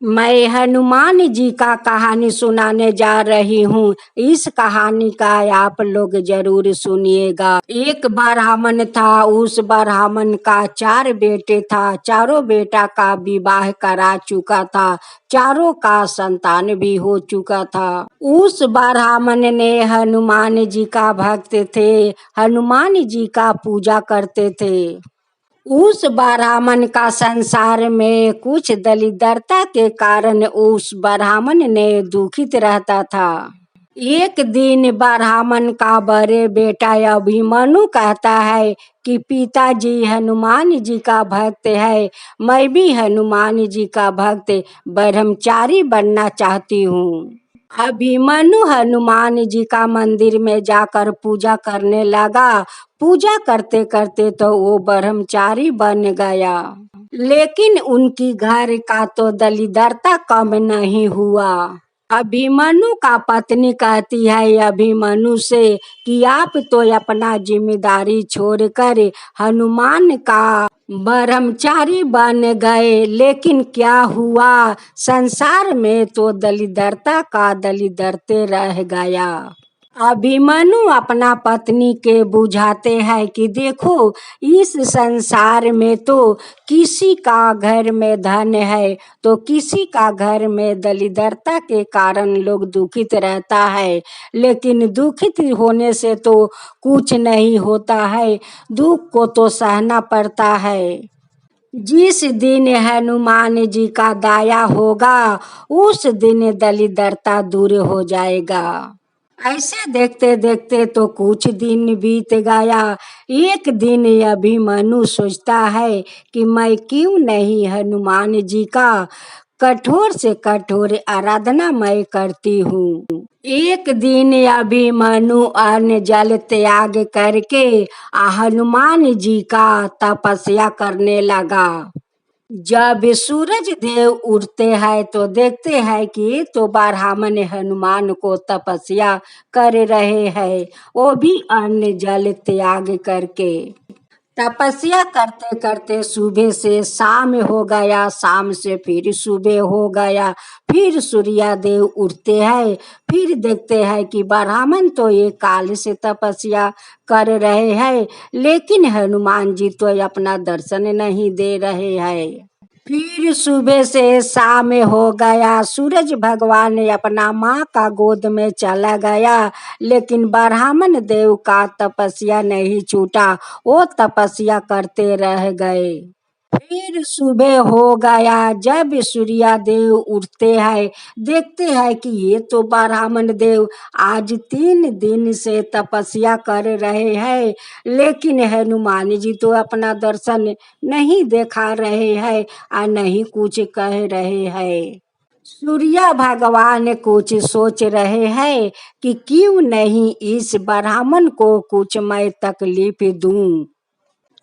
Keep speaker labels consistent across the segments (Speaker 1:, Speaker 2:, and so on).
Speaker 1: मैं हनुमान जी का कहानी सुनाने जा रही हूँ। इस कहानी का आप लोग जरूर सुनिएगा। एक ब्राह्मण था। उस ब्राह्मण का 4 बेटे था। चारों बेटा का विवाह करा चुका था। चारों का संतान भी हो चुका था। उस ब्राह्मण ने हनुमान जी का भक्त थे। हनुमान जी का पूजा करते थे। उस ब्राह्मण का संसार में कुछ दरिद्रता के कारण उस ब्राह्मण ने दुखित रहता था। एक दिन ब्राह्मण का बड़े बेटा अभिमन्यु कहता है कि पिताजी हनुमान जी का भक्त है। मैं भी हनुमान जी का भक्त ब्रह्मचारी बनना चाहती हूँ। अभिमन्यु हनुमान जी का मंदिर में जाकर पूजा करने लगा। पूजा करते करते तो वो ब्रह्मचारी बन गया। लेकिन उनकी घर का तो दरिद्रता कम नहीं हुआ। अभिमन्यु का पत्नी कहती है अभिमन्यु से कि आप तो अपना जिम्मेदारी छोड़कर हनुमान का ब्रह्मचारी बन गए, लेकिन क्या हुआ? संसार में तो दरिद्रता का दरिद्रते रह गया। अभिमन्यु अपना पत्नी के बुझाते हैं कि देखो, इस संसार में तो किसी का घर में धन है तो किसी का घर में दरिद्रता के कारण लोग दुखित रहता है। लेकिन दुखित होने से तो कुछ नहीं होता है, दुख को तो सहना पड़ता है। जिस दिन हनुमान जी का दया होगा उस दिन दरिद्रता दूर हो जाएगा। ऐसे देखते देखते तो कुछ दिन बीत गया। एक दिन अभिमन्यु सोचता है कि मैं क्यों नहीं हनुमान जी का कठोर से कठोर आराधना मैं करती हूँ। एक दिन अभिमन्यु अन्न जल त्याग करके हनुमान जी का तपस्या करने लगा। जब सूरज देव उठते हैं तो देखते हैं कि तो ब्राह्मण हनुमान को तपस्या कर रहे हैं, वो भी अन्न जल त्याग करके। तपस्या करते करते सुबह से शाम हो गया, शाम से फिर सुबह हो गया। फिर सूर्य देव उठते हैं। फिर देखते हैं कि ब्राह्मण तो ये काल से तपस्या कर रहे हैं, लेकिन हनुमान जी तो अपना दर्शन नहीं दे रहे हैं। फिर सुबह से शाम हो गया। सूरज भगवान अपना माँ का गोद में चला गया, लेकिन ब्राह्मण देव का तपस्या नहीं छूटा, वो तपस्या करते रह गए। फिर सुबह हो गया। जब सूर्य देव उठते हैं देखते हैं कि ये तो ब्राह्मण देव आज 3 दिन से तपस्या कर रहे हैं, लेकिन हनुमान जी तो अपना दर्शन नहीं दिखा रहे हैं और नहीं कुछ कह रहे हैं। सूर्य भगवान कुछ सोच रहे हैं कि क्यों नहीं इस ब्राह्मण को कुछ मैं तकलीफ दूं।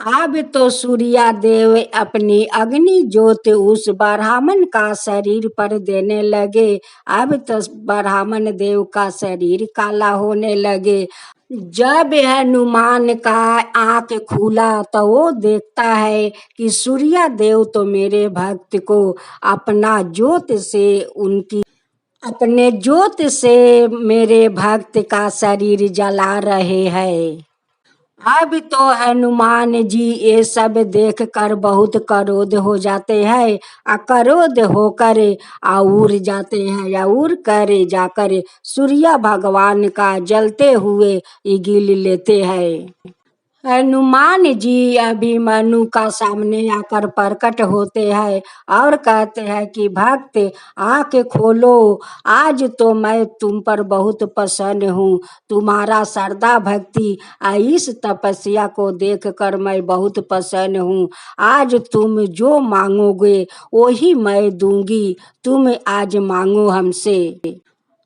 Speaker 1: अब तो सूर्य देव अपनी अग्नि ज्योत उस ब्राह्मण का शरीर पर देने लगे। अब तो ब्राह्मण देव का शरीर काला होने लगे। जब हनुमान का आंख खुला तो वो देखता है कि सूर्य देव तो मेरे भक्त को अपना ज्योत से उनकी अपने ज्योत से मेरे भक्त का शरीर जला रहे हैं। अब तो हनुमान जी ये सब देखकर बहुत क्रोध हो जाते हैं। क्रोध होकर उड़ जाते हैं या उड़ कर जाकर सूर्य भगवान का जलते हुए इगिल लेते हैं। हनुमान जी अभिमन्यु का सामने आकर प्रकट होते हैं और कहते हैं कि भक्त आँख खोलो, आज तो मैं तुम पर बहुत प्रसन्न हूँ। तुम्हारा श्रद्धा भक्ति इस तपस्या को देखकर मैं बहुत प्रसन्न हूँ। आज तुम जो मांगोगे वही मैं दूंगी, तुम आज मांगो हमसे।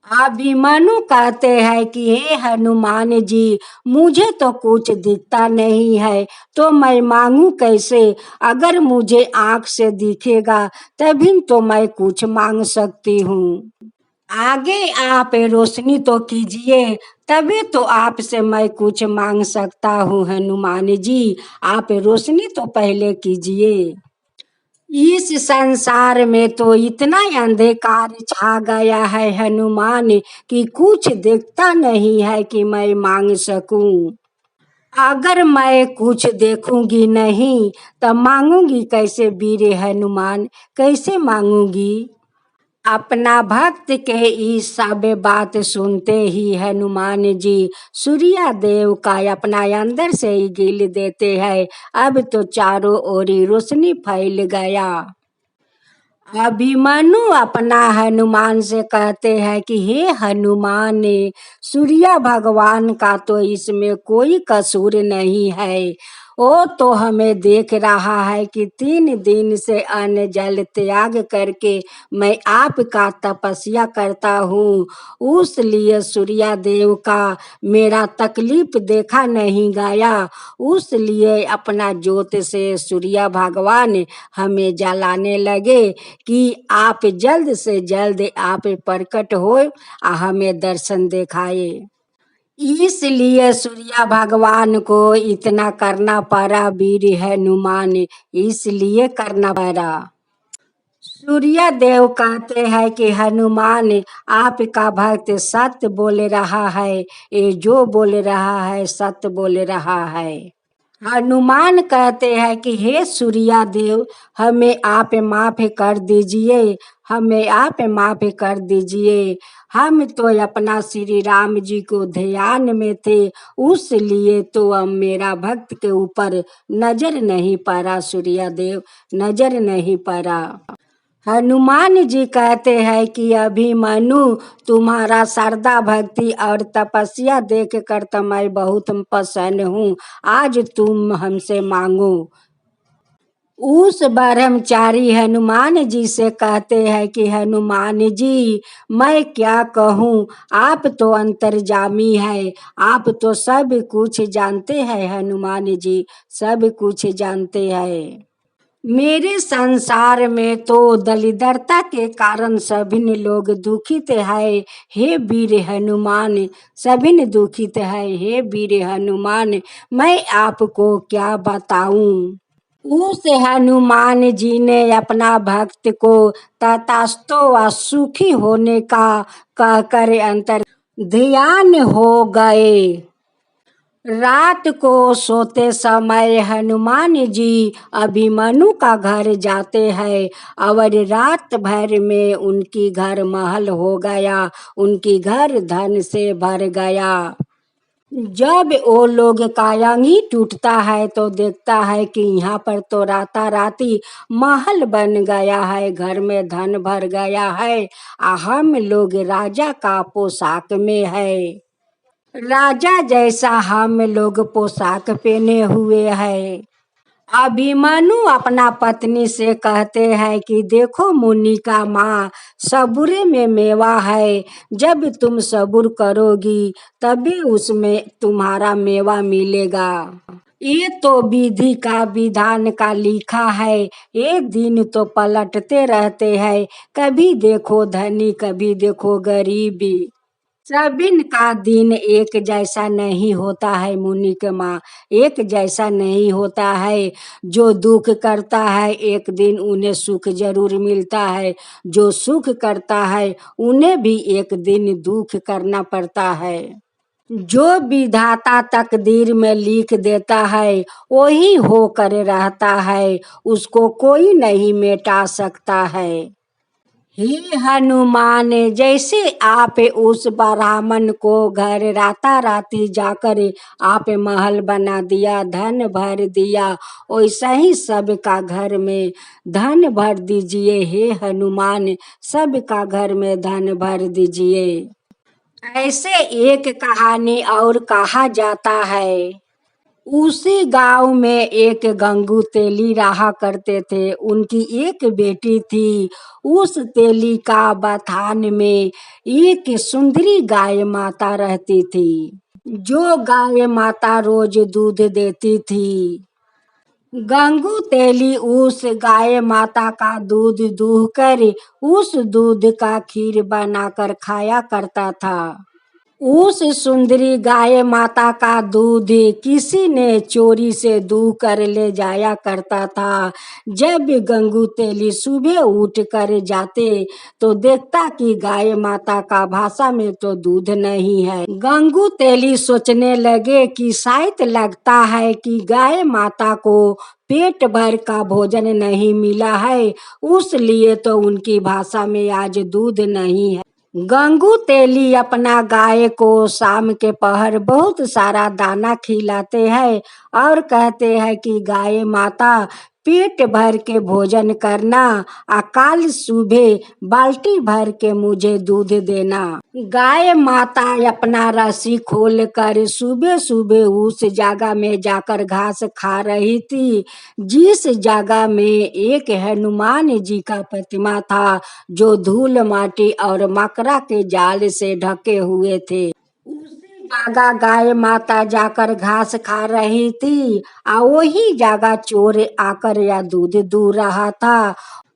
Speaker 1: अभिमन्यु कहते हैं कि हे हनुमान जी, मुझे तो कुछ दिखता नहीं है तो मैं मांगू कैसे? अगर मुझे आँख से दिखेगा तभी तो मैं कुछ मांग सकती हूँ। आगे आप रोशनी तो कीजिए, तभी तो आपसे मैं कुछ मांग सकता हूँ। हनुमान जी, आप रोशनी तो पहले कीजिए। इस संसार में तो इतना अंधकार छा गया है हनुमान कि कुछ दिखता नहीं है कि मैं मांग सकूं। अगर मैं कुछ देखूंगी नहीं तो मांगूंगी कैसे वीर हनुमान, कैसे मांगूंगी। अपना भक्त के इस सब बात सुनते ही हनुमान जी सूर्या देव का अपना अंदर से ही गिल देते हैं। अब तो चारों ओर रोशनी फैल गया। अभिमन्यु अपना हनुमान से कहते हैं कि हे हनुमान, सूर्य भगवान का तो इसमें कोई कसूर नहीं है। वो तो हमें देख रहा है कि 3 दिन से अन्न जल त्याग करके मैं आपका तपस्या करता हूँ। उस लिए सूर्य देव का मेरा तकलीफ देखा नहीं गया। उस लिए अपना जोत से सूर्य भगवान हमें जलाने लगे कि आप जल्द से जल्द आप प्रकट हो और हमें दर्शन दिखाए। इसलिए सूर्य भगवान को इतना करना पड़ा वीर हनुमान, इसलिए करना पड़ा। सूर्य देव कहते हैं कि हनुमान, आपका भक्त सत्य बोल रहा है, ये जो बोल रहा है सत्य बोल रहा है। हनुमान कहते हैं कि हे सूर्या देव, हमें आप माफ कर दीजिए, हमें आप माफ कर दीजिए। हम तो अपना श्री राम जी को ध्यान में थे, उस लिए तो अब मेरा भक्त के ऊपर नजर नहीं पड़ा। सूर्या देव नजर नहीं पड़ा। हनुमान जी कहते हैं कि अभिमन्यु, तुम्हारा श्रद्धा भक्ति और तपस्या देख कर तो मैं बहुत प्रसन्न हूँ। आज तुम हमसे मांगो। उस ब्रह्मचारी हनुमान जी से कहते हैं कि हनुमान जी, मैं क्या कहूँ, आप तो अंतर्जामी है, आप तो सब कुछ जानते हैं। हनुमान जी सब कुछ जानते हैं। मेरे संसार में तो दरिद्रता के कारण सभी लोग दुखित है। हे वीर हनुमान, सभी दुखित है। हे वीर हनुमान, मैं आपको क्या बताऊं। उस हनुमान जी ने अपना भक्त को तथास्तु व सुखी होने का कहकर अंतर ध्यान हो गए। रात को सोते समय हनुमान जी अभिमन्यु का घर जाते हैं और रात भर में उनकी घर महल हो गया, उनकी घर धन से भर गया। जब वो लोग कायंग ही टूटता है तो देखता है कि यहाँ पर तो राता राती महल बन गया है, घर में धन भर गया है, हम लोग राजा का पोशाक में है। राजा जैसा हम लोग पोशाक पहने हुए हैं। अभिमन्यु अपना पत्नी से कहते हैं कि देखो मुनि का माँ, सबूरे में मेवा है, जब तुम सबूर करोगी तभी उसमें तुम्हारा मेवा मिलेगा। ये तो विधि का विधान का लिखा है, ये दिन तो पलटते रहते हैं, कभी देखो धनी कभी देखो गरीबी। सबिन का दिन एक जैसा नहीं होता है मुनि के माँ, एक जैसा नहीं होता है। जो दुख करता है एक दिन उन्हें सुख जरूर मिलता है, जो सुख करता है उन्हें भी एक दिन दुख करना पड़ता है। जो विधाता तकदीर में लिख देता है वही होकर रहता है, उसको कोई नहीं मिटा सकता है। हे हनुमान, जैसे आप उस ब्राह्मण को घर राता राती जाकर आप महल बना दिया, धन भर दिया, वैसा ही सबका घर में धन भर दीजिए। हे हनुमान, सबका घर में धन भर दीजिए। ऐसे एक कहानी और कहा जाता है। उसी गांव में एक गंगू तेली रहा करते थे, उनकी एक बेटी थी। उस तेली का बथान में एक सुंदरी गाय माता रहती थी, जो गाय माता रोज दूध देती थी। गंगू तेली उस गाय माता का दूध दूह कर उस दूध का खीर बनाकर खाया करता था। उस सुंदरी गाय माता का दूध किसी ने चोरी से दूह कर ले जाया करता था। जब भी गंगू तेली सुबह उठ कर जाते तो देखता कि गाय माता का भाषा में तो दूध नहीं है। गंगू तेली सोचने लगे कि शायद लगता है कि गाय माता को पेट भर का भोजन नहीं मिला है, उसलिए तो उनकी भाषा में आज दूध नहीं है। गंगू तेली अपना गाय को शाम के पहर बहुत सारा दाना खिलाते हैं और कहते हैं कि गाय माता पेट भर के भोजन करना, अकाल सुबह बाल्टी भर के मुझे दूध देना। गाय माता अपना रस्सी खोल कर सुबह सुबह उस जगह में जाकर घास खा रही थी जिस जगह में एक हनुमान जी का प्रतिमा था जो धूल माटी और मकरा के जाल से ढके हुए थे। उसी जगह गाय माता जाकर घास खा रही थी और वही जगह चोर आकर या दूध दूह रहा था।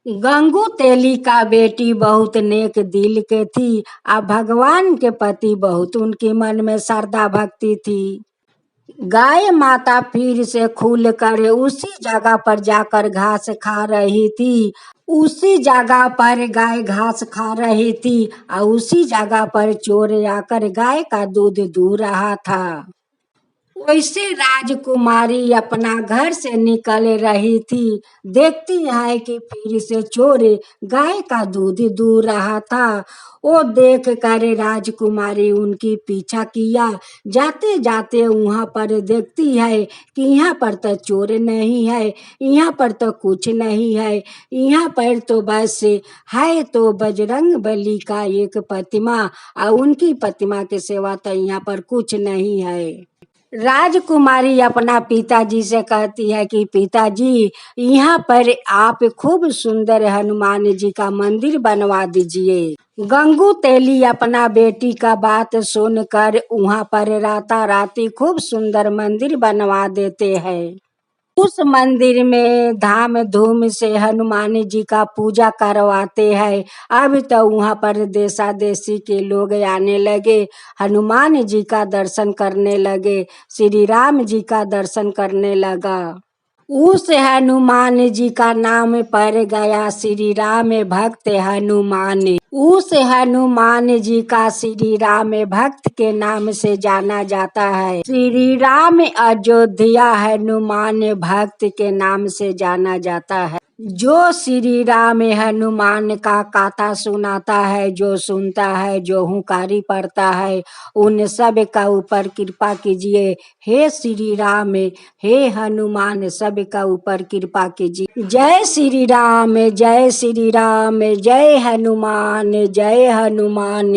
Speaker 1: गंगू तेली का बेटी बहुत नेक दिल के थी और भगवान के प्रति बहुत उनके मन में श्रद्धा भक्ति थी। गाय माता फिर से खुल कर उसी जगह पर जाकर घास खा रही थी। उसी जगह पर गाय घास खा रही थी और उसी जगह पर चोर आकर गाय का दूध दूह रहा था। वैसे राजकुमारी अपना घर से निकल रही थी, देखती है कि फिर से चोर गाय का दूध दूह रहा था। वो देख कर राजकुमारी उनकी पीछा किया। जाते जाते वहां पर देखती है कि यहाँ पर तो चोर नहीं है, यहाँ पर तो कुछ नहीं है, यहाँ पर तो बस है तो बजरंग बली का एक प्रतिमा और उनकी प्रतिमा के सिवा तो यहाँ पर कुछ नहीं है। राजकुमारी अपना पिताजी से कहती है कि पिताजी, यहाँ पर आप खूब सुंदर हनुमान जी का मंदिर बनवा दीजिए। गंगू तेली अपना बेटी का बात सुनकर वहाँ पर राता राती खूब सुंदर मंदिर बनवा देते हैं। उस मंदिर में धाम धूम से हनुमान जी का पूजा करवाते हैं। अब तो वहाँ पर देशा देशी के लोग आने लगे, हनुमान जी का दर्शन करने लगे, श्री राम जी का दर्शन करने लगा। उस हनुमान जी का नाम पड़ गया श्री राम भक्त हनुमान। उस हनुमान जी का श्री राम भक्त के नाम से जाना जाता है। श्री राम अयोध्या हनुमान भक्त के नाम से जाना जाता है। जो श्री राम हनुमान का गाथा सुनाता है, जो सुनता है, जो हुंकारी पढ़ता है, उन सब का ऊपर कृपा कीजिए। हे श्री राम, हे हनुमान, सब का ऊपर कृपा कीजिए। जय श्री राम, जय श्री राम, जय हनुमान, जय हनुमान।